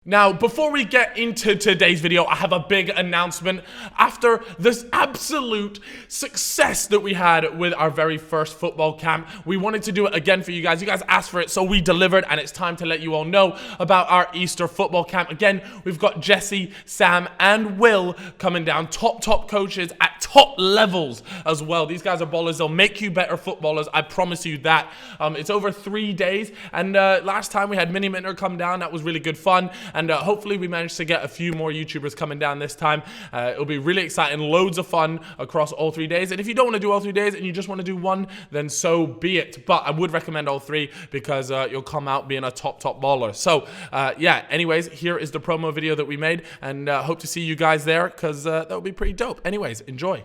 Now, before we get into today's video, I have a big announcement. After this absolute success that we had with our very first football camp, we wanted to do it again for you guys. You guys asked for it, so we delivered, and it's time to let you all know about our Easter football camp. Again, we've got Jesse, Sam, and Will coming down. Top coaches at top levels as well. These guys are ballers. They'll make you better footballers. I promise you that. It's over 3 days, and last time we had Mini Minter come down. That was really good fun. And hopefully we managed to get a few more YouTubers coming down this time. It'll be really exciting, loads of fun across all 3 days. And if you don't want to do all 3 days and you just want to do one, then so be it. But I would recommend all three because you'll come out being a top baller. So yeah, anyways, here is the promo video that we made, and hope to see you guys there because that would be pretty dope. Anyways, enjoy.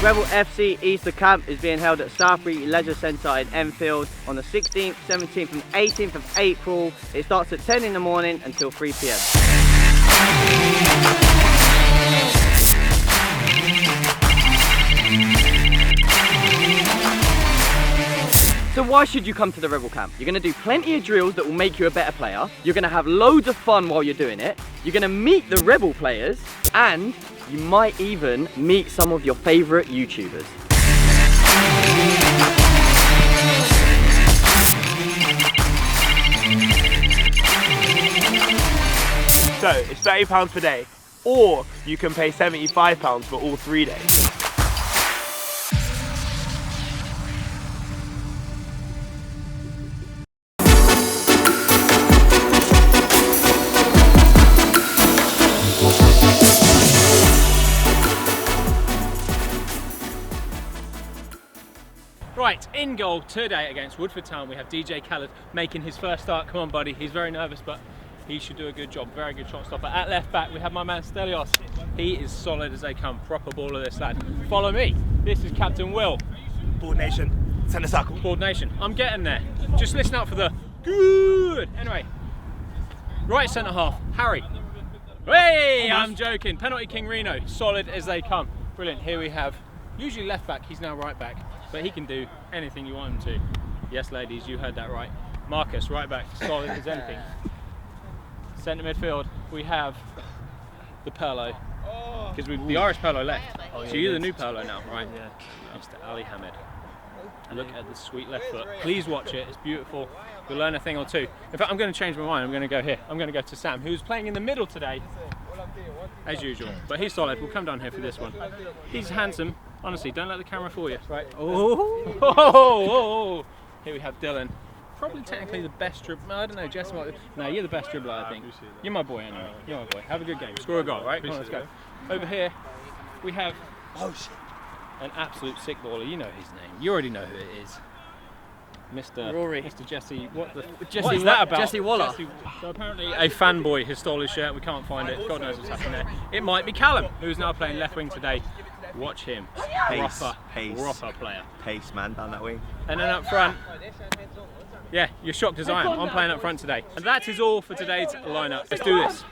Rebel FC Easter Camp is being held at Southbury Leisure Centre in Enfield on the 16th, 17th and 18th of April. It starts at 10 in the morning until 3 PM. So why should you come to the Rebel Camp? You're going to do plenty of drills that will make you a better player. You're going to have loads of fun while you're doing it. You're going to meet the Rebel players, and you might even meet some of your favourite YouTubers. So it's £30 per day, or you can pay £75 for all 3 days. Right, in goal today against Woodford Town, we have DJ Khaled making his first start. Come on, buddy. He's very nervous, but he should do a good job. Very good shot stopper. At left back, we have my man Stelios. He is solid as they come. Proper baller, this lad. Follow me. This is Captain Will. Board Nation, centre circle. Board Nation. I'm getting there. Just listen out for the good. Anyway, right centre half, Harry. Hey, I'm joking. Penalty King Reno. Solid as they come. Brilliant. Here we have, usually left back, he's now right back. But he can do anything you want him to. Yes, ladies, you heard that right. Marcus, right back, solid as anything. Centre midfield, we have the Perlo. Because the Irish Perlo left. So you're the new Perlo now, right? Yeah. Mr. Ali Hamid. Look at the sweet left foot. Please watch it, it's beautiful. You'll learn a thing or two. In fact, I'm going to change my mind. I'm going to go here. I'm going to go to Sam, who's playing in the middle today, as usual. But he's solid. We'll come down here for this one. He's handsome. Honestly, don't let the camera fool you. Right. Oh. Here we have Dylan. Probably technically the best dribbler. I don't know, Jess. No, you're the best dribbler, I think. You're my boy anyway. You're my boy. Have a good game. Score a goal, right? Come on, let's go. Over here, we have an absolute sick baller. You know his name. You already know who it is. Mr. Jesse. What is that about? Jesse Waller. So apparently a fanboy has stole his shirt. We can't find it. God knows what's happening there. It might be Callum, who's now playing left wing today. Watch him. Proper player. Pace, man, down that wing. And then up front, yeah, you're shocked as I am. I'm playing up front today. And that is all for today's lineup. Let's do this.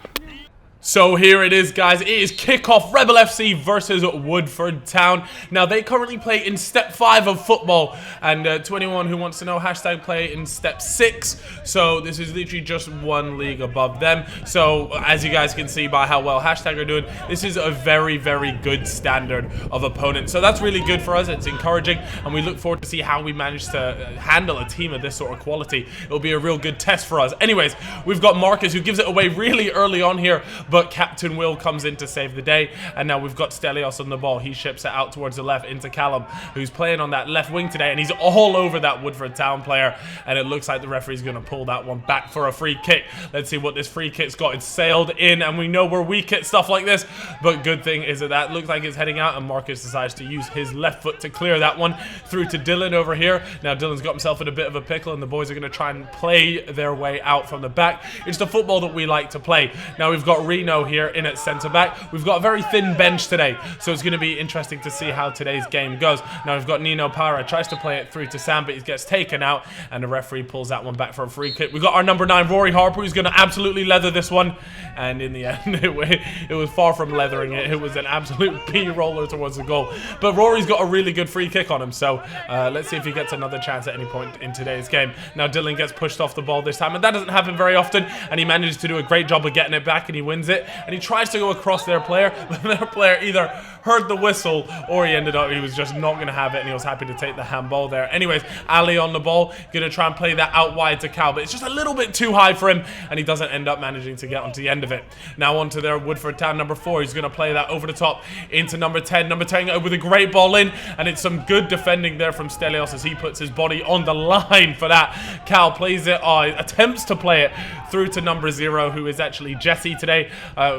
So here it is, guys. It is kickoff. Rebel FC versus Woodford Town. Now, they currently play in step 5 of football. And to anyone who wants to know, hashtag play in step 6. So this is literally just one league above them. So as you guys can see by how well hashtag are doing, this is a very good standard of opponent. So that's really good for us. It's encouraging. And we look forward to see how we manage to handle a team of this sort of quality. It'll be a real good test for us. Anyways, we've got Marcus, who gives it away really early on here. But Captain Will comes in to save the day, and now we've got Stelios on the ball. He ships it out towards the left into Callum, who's playing on that left wing today, and he's all over that Woodford Town player, and it looks like the referee's going to pull that one back for a free kick. Let's see what this free kick's got. It's sailed in, and we know we're weak at stuff like this, but good thing is that looks like it's heading out, and Marcus decides to use his left foot to clear that one through to Dylan over here. Now Dylan's got himself in a bit of a pickle, and the boys are going to try and play their way out from the back. It's the football that we like to play. Now we've got Reno Reno here in at centre-back. We've got a very thin bench today, so it's going to be interesting to see how today's game goes. Now we've got Nino Para, tries to play it through to Sam, but he gets taken out, and the referee pulls that one back for a free kick. We've got our number 9, Rory Harper, who's going to absolutely leather this one, and in the end, it was far from leathering it. It was an absolute p-roller towards the goal. But Rory's got a really good free kick on him, so let's see if he gets another chance at any point in today's game. Now Dylan gets pushed off the ball this time, and that doesn't happen very often, and he manages to do a great job of getting it back, and he wins it, and he tries to go across their player, but their player either heard the whistle or he was just not going to have it, and he was happy to take the handball there. Anyways, Ali on the ball, going to try and play that out wide to Cal, but it's just a little bit too high for him, and he doesn't end up managing to get onto the end of it. Now onto their Woodford Town number 4. He's going to play that over the top into number 10. Number 10 with a great ball in, and it's some good defending there from Stelios as he puts his body on the line for that. Cal plays it, attempts to play it through to number 0, who is actually Jesse today.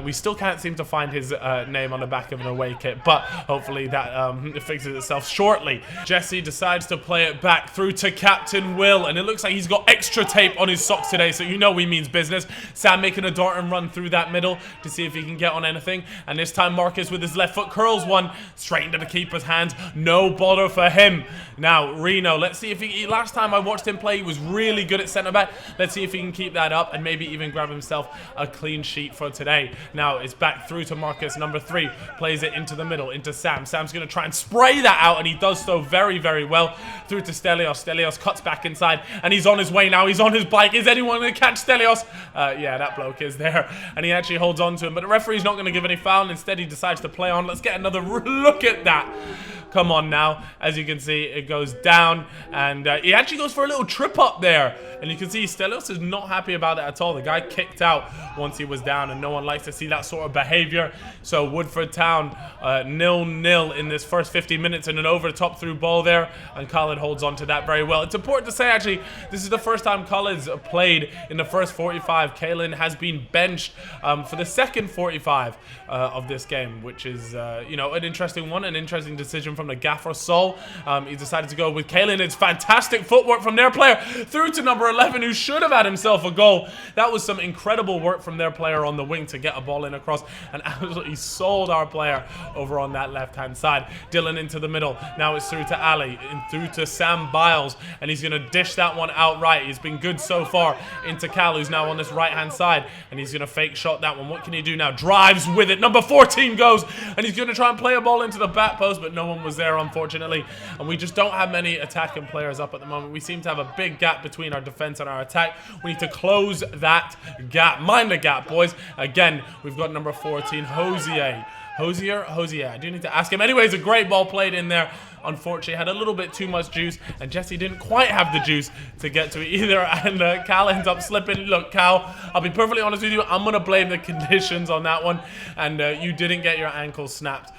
We still can't seem to find his name on the back of an away kit, but hopefully that fixes itself shortly. Jesse decides to play it back through to Captain Will, and it looks like he's got extra tape on his socks today, so you know he means business. Sam making a dart and run through that middle to see if he can get on anything, and this time Marcus with his left foot curls one straight into the keeper's hands. No bother for him. Now Reno, let's see if last time I watched him play, he was really good at centre back. Let's see if he can keep that up and maybe even grab himself a clean sheet for today. Now it's back through to Marcus, number 3, plays it into the middle, into Sam. Sam's going to try and spray that out, and he does so very, very well. Through to Stelios. Stelios cuts back inside, and he's on his way now. He's on his bike. Is anyone going to catch Stelios? Yeah, that bloke is there, and he actually holds on to him, but the referee's not going to give any foul. Instead, he decides to play on. Let's get another look at that. Come on now. As you can see, it goes down, and he actually goes for a little trip up there, and you can see Stelios is not happy about it at all. The guy kicked out once he was down, and no one likes to see that sort of behavior. So Woodford Town 0-0 in this first 50 minutes, and an over the top through ball there, and Khaled holds on to that very well. It's important to say, actually, this is the first time Khaled's played in the first 45. Kalen has been benched for the second 45 of this game, which is you know, an interesting one, an interesting decision from the gaffer Sol. He decided to go with Kalen. It's fantastic footwork from their player through to number 11, who should have had himself a goal. That was some incredible work from their player on the wing to get a ball in across, and absolutely sold our player over on that left hand side. Dylan into the middle. Now it's through to Ali, and through to Sam Biles, and he's going to dish that one outright. He's been good so far. Into Cal, who's now on this right hand side, and he's going to fake shot that one. What can he do now? Drives with it. Number 14 goes, and he's going to try and play a ball into the back post, but no one was there, unfortunately. And we just don't have many attacking players up at the moment. We seem to have a big gap between our defense and our attack. We need to close that gap. Mind the gap, boys. Again, we've got number 14, Hosier. I do need to ask him. Anyways, a great ball played in there. Unfortunately, had a little bit too much juice, and Jesse didn't quite have the juice to get to it either, and Cal ends up slipping. Look, Cal, I'll be perfectly honest with you, I'm going to blame the conditions on that one, and you didn't get your ankle snapped.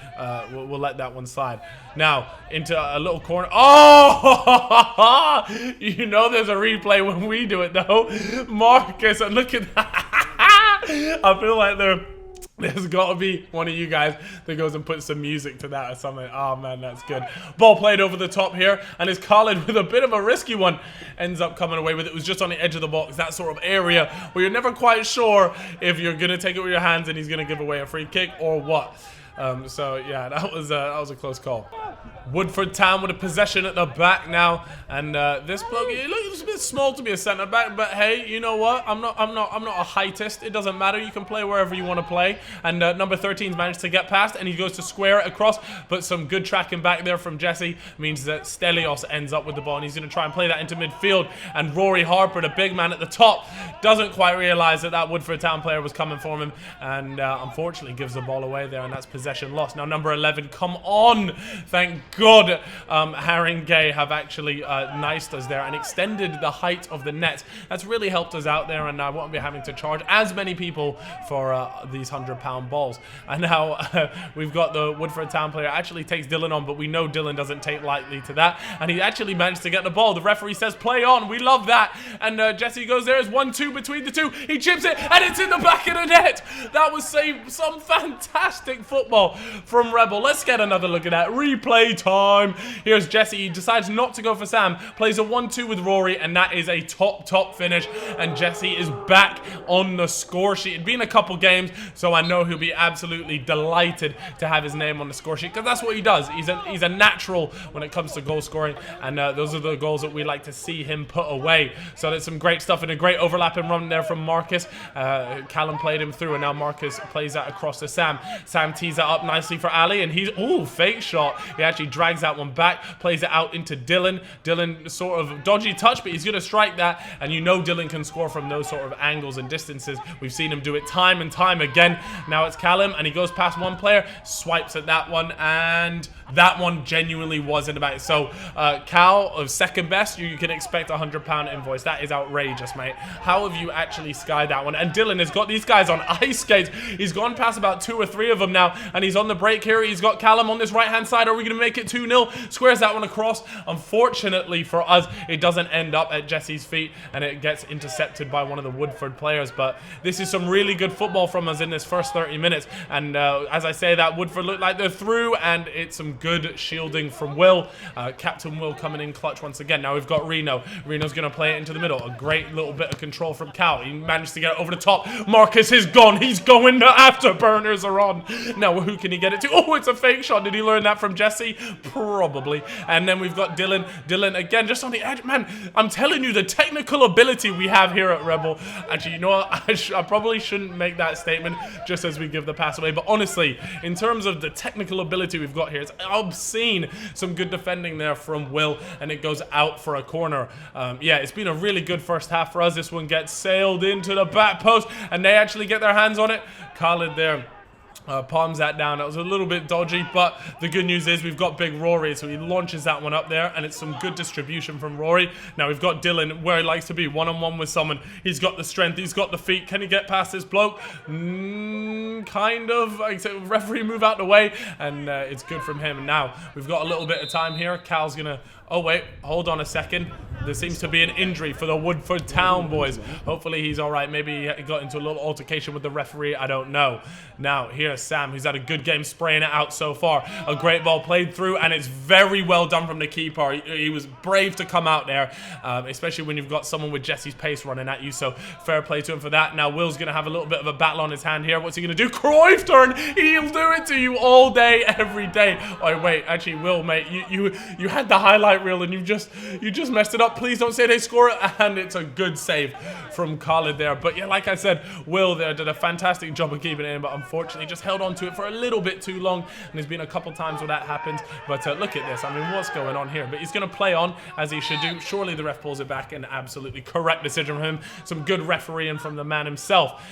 We'll let that one slide. Now, into a little corner. Oh! You know there's a replay when we do it, though. Marcus, and look at that. I feel like there's got to be one of you guys that goes and puts some music to that or something. Oh, man, that's good. Ball played over the top here, and it's Khaled with a bit of a risky one. Ends up coming away with it. It was just on the edge of the box, that sort of area where you're never quite sure if you're going to take it with your hands and he's going to give away a free kick or what. So, yeah, that was a close call. Woodford Town with a possession at the back now, and this bloke, he looks a bit small to be a centre back, but hey, you know what? I'm not a heightist. It doesn't matter. You can play wherever you want to play. And number 13's managed to get past, and he goes to square it across, but some good tracking back there from Jesse means that Stelios ends up with the ball, and he's going to try and play that into midfield. And Rory Harper, the big man at the top, doesn't quite realize that Woodford Town player was coming for him, and unfortunately gives the ball away there, and that's possession lost. Now number 11, come on! Thank God Haringey have actually niced us there and extended the height of the net. That's really helped us out there, and I won't be having to charge as many people for these £100 balls. And now we've got the Woodford Town player actually takes Dylan on, but we know Dylan doesn't take lightly to that, and he actually managed to get the ball. The referee says play on. We love that. And Jesse goes there. It's 1-2 between the two. He chips it, and it's in the back of the net. That was some fantastic football from Rebel. Let's get another look at that. Replay time. Here's Jesse. He decides not to go for Sam. Plays a 1-2 with Rory, and that is a top finish. And Jesse is back on the score sheet. It'd been a couple games, so I know he'll be absolutely delighted to have his name on the score sheet, because that's what he does. He's a natural when it comes to goal scoring, and those are the goals that we like to see him put away. So there's some great stuff and a great overlapping run there from Marcus. Callum played him through, and now Marcus plays that across to Sam. Sam tees it up nicely for Ali, and he's, fake shot. He actually drags that one back, plays it out into Dylan. Dylan, sort of dodgy touch, but he's going to strike that, and you know Dylan can score from those sort of angles and distances. We've seen him do it time and time again. Now it's Callum, and he goes past one player, swipes at that one, and that one genuinely wasn't about it. So Cal, of second best, you can expect a £100 invoice. That is outrageous, mate. How have you actually skied that one? And Dylan has got these guys on ice skates. He's gone past about 2 or 3 of them now, and he's on the break here. He's got Callum on this right-hand side. Are we going to make it 2-0? Squares that one across. Unfortunately for us, it doesn't end up at Jesse's feet, and it gets intercepted by one of the Woodford players. But this is some really good football from us in this first 30 minutes. And as I say that, Woodford look like they're through, and it's some good shielding from Will. Captain Will coming in clutch once again. Now we've got Reno. Reno's going to play it into the middle. A great little bit of control from Cal. He managed to get it over the top. Marcus is gone. He's going. The afterburners are on. Now who can he get it to? Oh, it's a fake shot. Did he learn that from Jesse? Probably. And then we've got Dylan. Dylan again, just on the edge. Man, I'm telling you, the technical ability we have here at Rebel. Actually, you know what? I probably shouldn't make that statement just as we give the pass away. But honestly, in terms of the technical ability we've got here, it's obscene. Some good defending there from Will, and it goes out for a corner. Yeah, it's been a really good first half for us. This one gets sailed into the back post, and they actually get their hands on it. Khalid there palms that down. That was a little bit dodgy, but the good news is we've got big Rory, so he launches that one up there, and it's some good distribution from Rory. Now we've got Dylan where he likes to be, one-on-one with someone. He's got the strength, he's got the feet. Can he get past this bloke? Kind of. Referee move out the way, and it's good from him. And now we've got a little bit of time here. Cal's gonna, oh wait, hold on a second. There seems to be an injury for the Woodford Town boys. Hopefully he's all right. Maybe he got into a little altercation with the referee. I don't know. Now, here's Sam, who's had a good game spraying it out so far. A great ball played through, and it's very well done from the keeper. He was brave to come out there, especially when you've got someone with Jesse's pace running at you. So fair play to him for that. Now, Will's going to have a little bit of a battle on his hand here. What's he going to do? Cruyff turn. He'll do it to you all day, every day. Oh, wait. Actually, Will, mate, you had the highlight reel, and you just messed it up. Please don't say they score it. And it's a good save from Khalid there. But yeah, like I said, Will there did a fantastic job of keeping it in, but unfortunately just held on to it for a little bit too long. And there's been a couple times where that happens. But look at this. I mean, what's going on here? But he's going to play on as he should do. Surely the ref pulls it back. An absolutely correct decision from him. Some good refereeing from the man himself.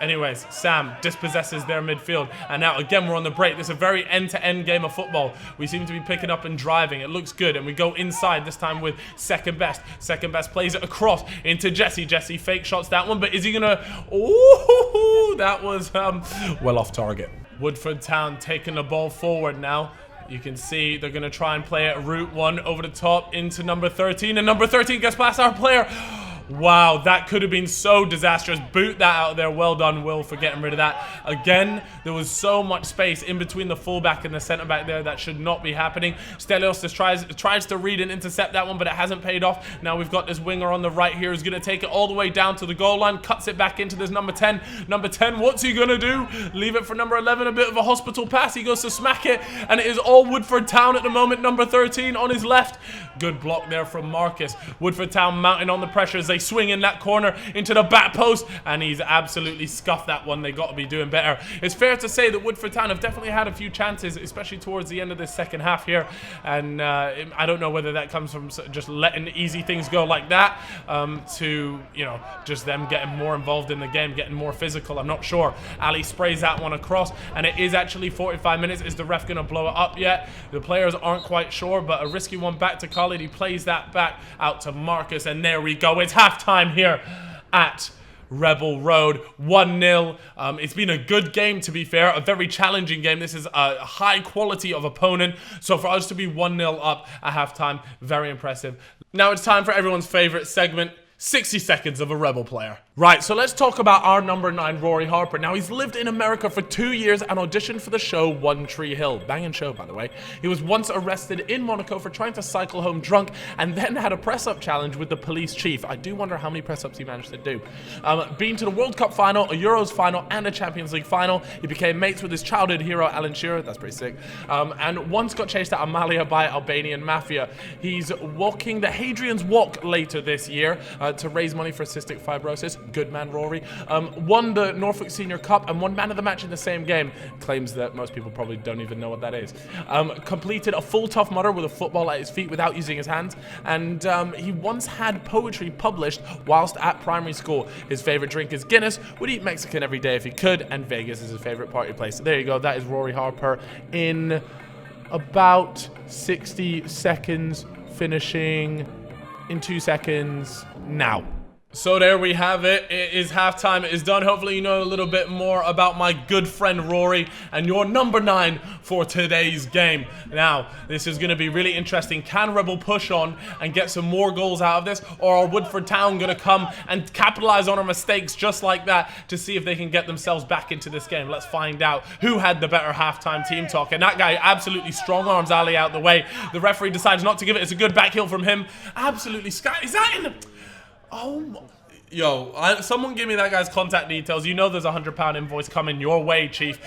Anyways, Sam dispossesses their midfield. And now again, we're on the break. This is a very end-to-end game of football. We seem to be picking up and driving. It looks good. And we go inside this time with second best. Second best plays it across into Jesse. Jesse fake shots that one, but is he gonna? Oh, that was well off target. Woodford Town taking the ball forward now. You can see they're gonna try and play it route one over the top into number 13, and number 13 gets past our player. Wow, that could have been so disastrous. Boot that out of there. Well done, Will, for getting rid of that. Again, there was so much space in between the fullback and the centre-back there. That should not be happening. Stelios just tries to read and intercept that one, but it hasn't paid off. Now we've got this winger on the right here who's going to take it all the way down to the goal line. Cuts it back into this number 10. Number 10, what's he going to do? Leave it for number 11. A bit of a hospital pass. He goes to smack it, and it is all Woodford Town at the moment. Number 13 on his left. Good block there from Marcus. Woodford Town mounting on the pressure as they swing in that corner into the back post, and he's absolutely scuffed that one. They got to be doing better. It's fair to say that Woodford Town have definitely had a few chances, especially towards the end of this second half here, and I don't know whether that comes from just letting easy things go like that to, you know, just them getting more involved in the game, getting more physical. I'm not sure. Ali sprays that one across, and it is actually 45 minutes. Is the ref going to blow it up yet? The players aren't quite sure, but a risky one back to Khalid. He plays that back out to Marcus, and there we go. It's halftime here at Rebel Road. 1-0. It's been a good game, to be fair. A very challenging game. This is a high quality of opponent. So for us to be 1-0 up at halftime, very impressive. Now it's time for everyone's favorite segment, 60 seconds of a Rebel player. Right, so let's talk about our number 9, Rory Harper. Now, he's lived in America for 2 years and auditioned for the show One Tree Hill. Banging show, by the way. He was once arrested in Monaco for trying to cycle home drunk and then had a press-up challenge with the police chief. I do wonder how many press-ups he managed to do. Been to the World Cup final, a Euros final, and a Champions League final. He became mates with his childhood hero, Alan Shearer. That's pretty sick. And once got chased out of Amalia by Albanian mafia. He's walking the Hadrian's Walk later this year to raise money for cystic fibrosis. Good man, Rory. Won the Norfolk Senior Cup and won man of the match in the same game. Claims that most people probably don't even know what that is. Completed a full Tough Mudder with a football at his feet without using his hands. And he once had poetry published whilst at primary school. His favorite drink is Guinness. Would eat Mexican every day if he could. And Vegas is his favorite party place. So there you go. That is Rory Harper in about 60 seconds, finishing in 2 seconds now. So there we have it. It is halftime. It is done. Hopefully you know a little bit more about my good friend Rory and your number 9 for today's game. Now, this is going to be really interesting. Can Rebel push on and get some more goals out of this? Or are Woodford Town going to come and capitalize on our mistakes just like that to see if they can get themselves back into this game? Let's find out who had the better halftime team talk. And that guy absolutely strong arms Ali out the way. The referee decides not to give it. It's a good back heel from him. Absolutely sky. Is that in? Oh, yo, someone give me that guy's contact details. You know there's a £100 invoice coming your way, Chief.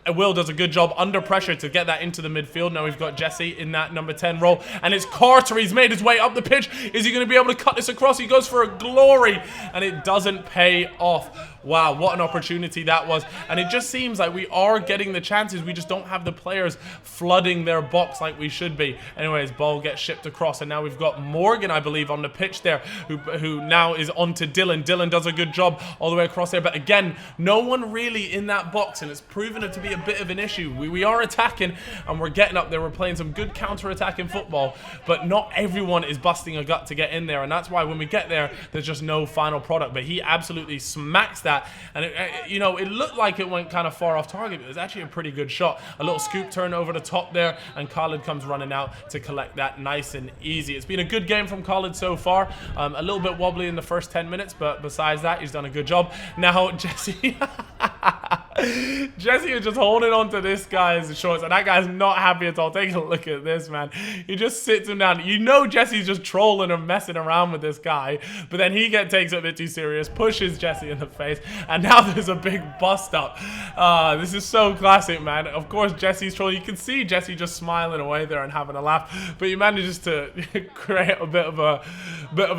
Will does a good job under pressure to get that into the midfield. Now we've got Jesse in that number 10 role. And it's Carter. He's made his way up the pitch. Is he going to be able to cut this across? He goes for a glory. And it doesn't pay off. Wow, what an opportunity that was. And it just seems like we are getting the chances. We just don't have the players flooding their box like we should be. Anyways, ball gets shipped across. And now we've got Morgan, I believe, on the pitch there, who now is on to Dylan. Dylan does a good job all the way across there. But again, no one really in that box. And it's proven it to be a bit of an issue. We are attacking and we're getting up there. We're playing some good counter-attacking football. But not everyone is busting a gut to get in there. And that's why when we get there, there's just no final product. But he absolutely smacks that. And you know, it looked like it went kind of far off target, but it was actually a pretty good shot. A little scoop turn over the top there, and Khalid comes running out to collect that nice and easy. It's been a good game from Khalid so far. A little bit wobbly in the first 10 minutes, but besides that, he's done a good job. Now, Jesse... Jesse is just holding on to this guy's shorts, and that guy's not happy at all. Take a look at this, man. He just sits him down. You know Jesse's just trolling or messing around with this guy, but then he takes it a bit too serious, pushes Jesse in the face, and now there's a big bust up. This is so classic, man. Of course, Jesse's trolling. You can see Jesse just smiling away there and having a laugh, but he manages to create a bit of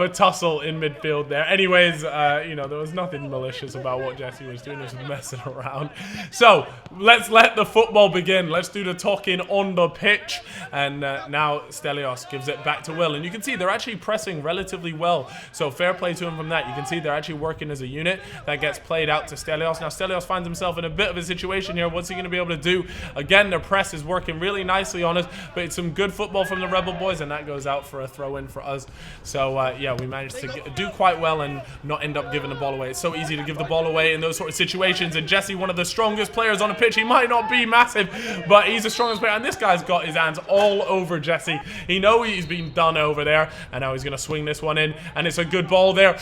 a tussle in midfield there. Anyways, you know, there was nothing malicious about what Jesse was doing. He was messing around. So let's let the football begin. Let's do the talking on the pitch. And now Stelios gives it back to Will, and you can see they're actually pressing relatively well, so fair play to him from that. You can see they're actually working as a unit. That gets played out to Stelios. Now Stelios finds himself in a bit of a situation here. What's he going to be able to do? Again, their press is working really nicely on us, but it's some good football from the Rebel boys, and that goes out for a throw-in for us. So yeah, we managed to do quite well and not end up giving the ball away. It's so easy to give the ball away in those sort of situations, and Jesse, one of the strongest players on the pitch. He might not be massive, but he's the strongest player, and this guy's got his hands all over Jesse. He knows he's been done over there, and now he's going to swing this one in, and it's a good ball there.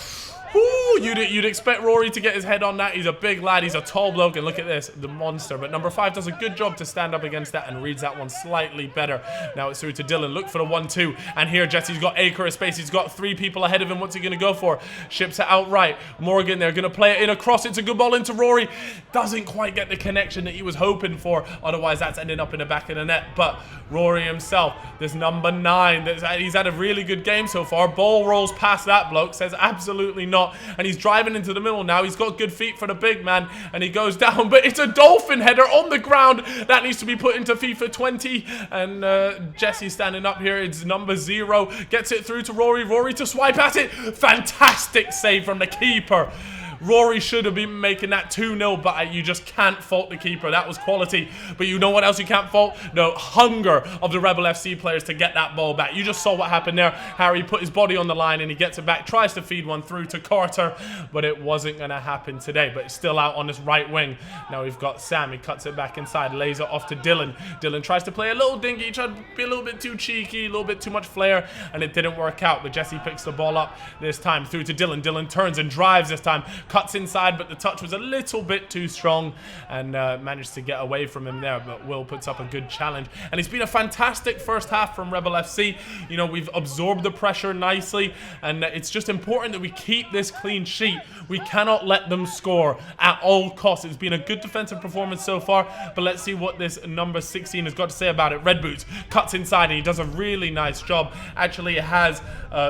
Woo, you'd expect Rory to get his head on that. He's a big lad. He's a tall bloke. And look at this, the monster. But number 5 does a good job to stand up against that and reads that one slightly better. Now it's through to Dylan. Look for the 1-2. And here Jesse's got acre of space. He's got 3 people ahead of him. What's he going to go for? Ships it out right. Morgan, they're going to play it in across. It's a good ball into Rory. Doesn't quite get the connection that he was hoping for. Otherwise, that's ending up in the back of the net. But Rory himself, this number 9, he's had a really good game so far. Ball rolls past that bloke. Says absolutely not. And he's driving into the middle now. He's got good feet for the big man, and he goes down, but it's a dolphin header on the ground. That needs to be put into FIFA 20, and Jesse standing up here. It's number 0. Gets it through to Rory. Rory to swipe at it. Fantastic save from the keeper. Rory should have been making that 2-0, but you just can't fault the keeper. That was quality. But you know what else you can't fault? The hunger of the Rebel FC players to get that ball back. You just saw what happened there. Harry put his body on the line and he gets it back, tries to feed one through to Carter, but it wasn't going to happen today. But it's still out on this right wing. Now we've got Sam. He cuts it back inside, lays it off to Dylan. Dylan tries to play a little dinky, tried to be a little bit too cheeky, a little bit too much flair, and it didn't work out. But Jesse picks the ball up this time through to Dylan. Dylan turns and drives this time. Cuts inside, but the touch was a little bit too strong and managed to get away from him there. But Will puts up a good challenge. And it's been a fantastic first half from Rebel FC. You know, we've absorbed the pressure nicely, and it's just important that we keep this clean sheet. We cannot let them score at all costs. It's been a good defensive performance so far, but let's see what this number 16 has got to say about it. Red Boots cuts inside, and he does a really nice job. Actually, it has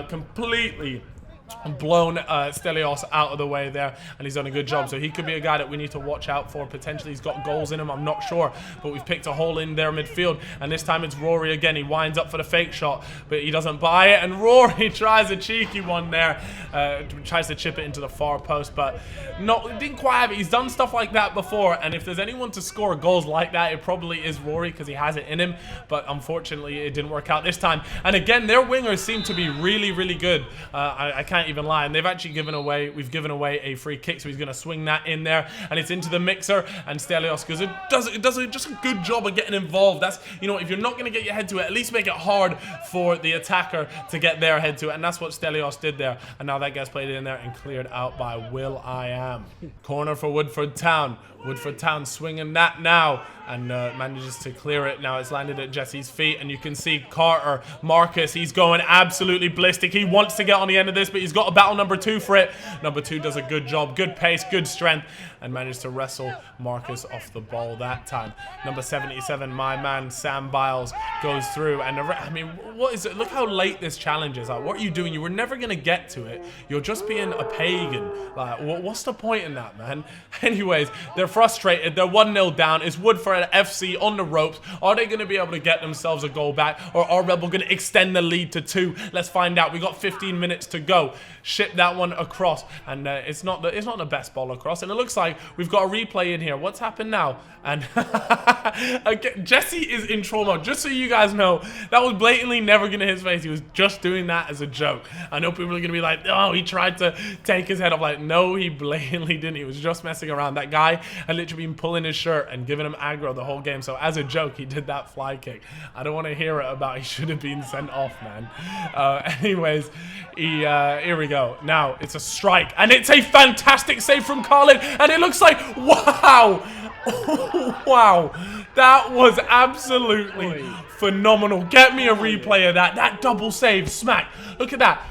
completely blown Stelios out of the way there, and he's done a good job. So he could be a guy that we need to watch out for. Potentially he's got goals in him, I'm not sure, but we've picked a hole in their midfield, and this time it's Rory again. He winds up for the fake shot, but he doesn't buy it, and Rory tries a cheeky one there, tries to chip it into the far post, but didn't quite have it. He's done stuff like that before, and if there's anyone to score goals like that, it probably is Rory, because he has it in him. But unfortunately it didn't work out this time. And again, their wingers seem to be really, really good. I can't even lie, and they've actually we've given away a free kick, so he's going to swing that in there, and it's into the mixer, and Stelios does just a good job of getting involved. That's, you know, if you're not going to get your head to it, at least make it hard for the attacker to get their head to it, and that's what Stelios did there. And now that gets played in there and cleared out by Will I Am. Corner for Woodford Town. Woodford Town swinging that now, and manages to clear it. Now it's landed at Jesse's feet, and you can see Marcus, he's going absolutely ballistic. He wants to get on the end of this, but he's got a battle number 2 for it. Number 2 does a good job, good pace, good strength, and managed to wrestle Marcus off the ball that time. Number 77, my man Sam Biles, goes through, and I mean, what is it? Look how late this challenge is. Like, what are you doing? You were never going to get to it. You're just being a pagan. Like, what's the point in that, man? Anyways, they're frustrated. They're 1-0 down. It's Woodford FC on the ropes. Are they going to be able to get themselves a goal back, or are Rebel going to extend the lead to 2? Let's find out. We got 15 minutes to go. Ship that one across, and it's not the best ball across, and it looks like we've got a replay in here. What's happened now? And again, Jesse is in trauma. Just so you guys know, that was blatantly never going to his face. He was just doing that as a joke. I know people are going to be like, oh, he tried to take his head off. Like, no, he blatantly didn't. He was just messing around. That guy had literally been pulling his shirt and giving him aggro the whole game. So as a joke, he did that fly kick. I don't want to hear it about he should have been sent off, man. Anyways, here we go. Now it's a strike, and it's a fantastic save from Khalid, and it looks like, wow. Wow, that was absolutely phenomenal. Get me a replay of that. That double save, smack. Look at that.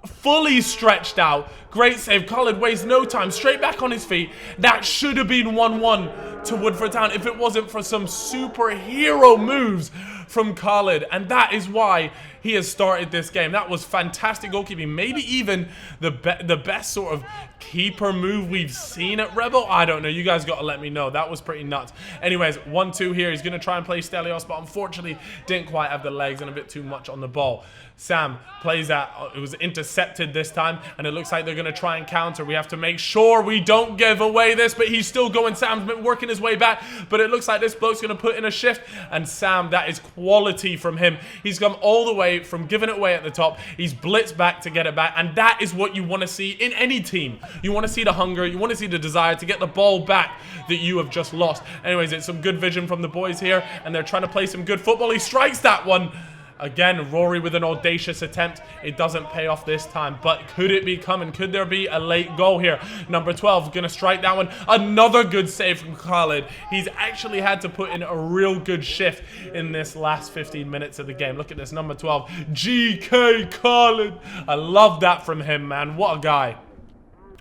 Fully stretched out. Great save. Khalid wastes no time. Straight back on his feet. That should have been 1-1 to Woodford Town if it wasn't for some superhero moves from Khalid. And that is why he has started this game. That was fantastic goalkeeping. Maybe even the best sort of keeper move we've seen at Rebel. I don't know. You guys got to let me know. That was pretty nuts. Anyways, 1-2 here. He's going to try and play Stelios, but unfortunately didn't quite have the legs and a bit too much on the ball. Sam plays that. It was intercepted this time, and it looks like they're going to try and counter. We have to make sure we don't give away this, but he's still going. Sam's been working his way back, but it looks like this bloke's going to put in a shift, and Sam, that is quality from him. He's come all the way from giving it away at the top. He's blitzed back to get it back, and that is what you want to see in any team. You want to see the hunger, you want to see the desire to get the ball back that you have just lost. Anyways, it's some good vision from the boys here, and they're trying to play some good football. He strikes that one. Again, Rory with an audacious attempt. It doesn't pay off this time, but could it be coming? Could there be a late goal here? Number 12 going to strike that one. Another good save from Khalid. He's actually had to put in a real good shift in this last 15 minutes of the game. Look at this, number 12, GK Khalid. I love that from him, man. What a guy.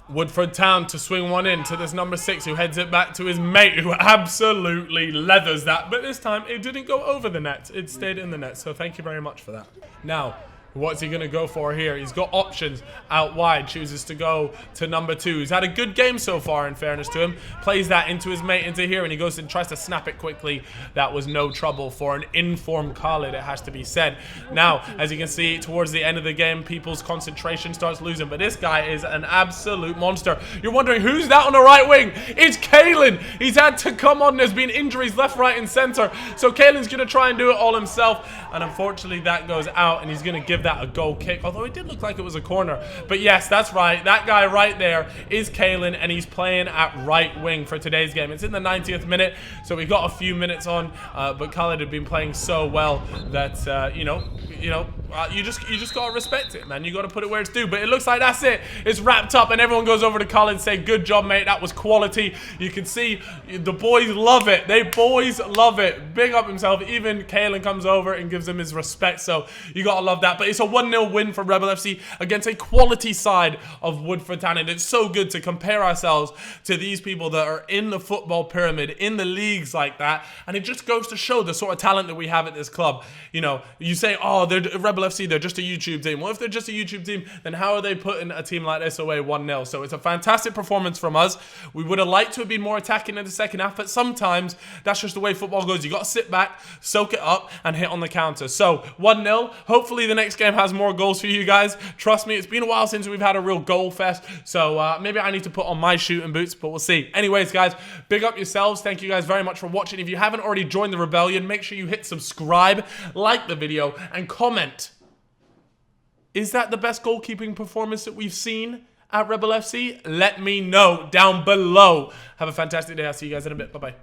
Woodford Town to swing one in to this number 6 who heads it back to his mate who absolutely leathers that. But this time it didn't go over the net. It stayed in the net. So thank you very much for that. Now, what's he going to go for here? He's got options out wide. Chooses to go to number 2. He's had a good game so far, in fairness to him. Plays that into his mate into here, and he goes and tries to snap it quickly. That was no trouble for an informed Khalid, it has to be said. Now, as you can see, towards the end of the game, people's concentration starts losing. But this guy is an absolute monster. You're wondering, who's that on the right wing? It's Kalen. He's had to come on. There's been injuries left, right, and center. So Kalen's going to try and do it all himself. And unfortunately, that goes out, and he's going to give that a goal kick, although it did look like it was a corner. But yes, that's right, that guy right there is Kalen, and he's playing at right wing for today's game. It's in the 90th minute, so we got a few minutes on, but Khalid had been playing so well that you know, you just gotta respect it, man. You gotta put it where it's due. But it looks like that's it. It's wrapped up, and everyone goes over to Colin and say, "Good job, mate. That was quality." You can see the boys love it. They boys love it. Big up himself. Even Kalen comes over and gives him his respect. So you gotta love that. But it's a 1-0 win for Rebel FC against a quality side of Woodford Town, and it's so good to compare ourselves to these people that are in the football pyramid, in the leagues like that, and it just goes to show the sort of talent that we have at this club. You know, you say, oh, they're Rebel FC, they're just a YouTube team. Well, if they're just a YouTube team, then how are they putting a team like this away 1-0? So it's a fantastic performance from us. We would have liked to have been more attacking in the second half, but sometimes that's just the way football goes. You got to sit back, soak it up, and hit on the counter. So 1-0. Hopefully the next game has more goals for you guys. Trust me, it's been a while since we've had a real goal fest, so maybe I need to put on my shooting boots, but we'll see. Anyways, guys, big up yourselves. Thank you guys very much for watching. If you haven't already joined the rebellion, make sure you hit subscribe, like the video, and comment. Is that the best goalkeeping performance that we've seen at Rebel FC? Let me know down below. Have a fantastic day. I'll see you guys in a bit. Bye-bye.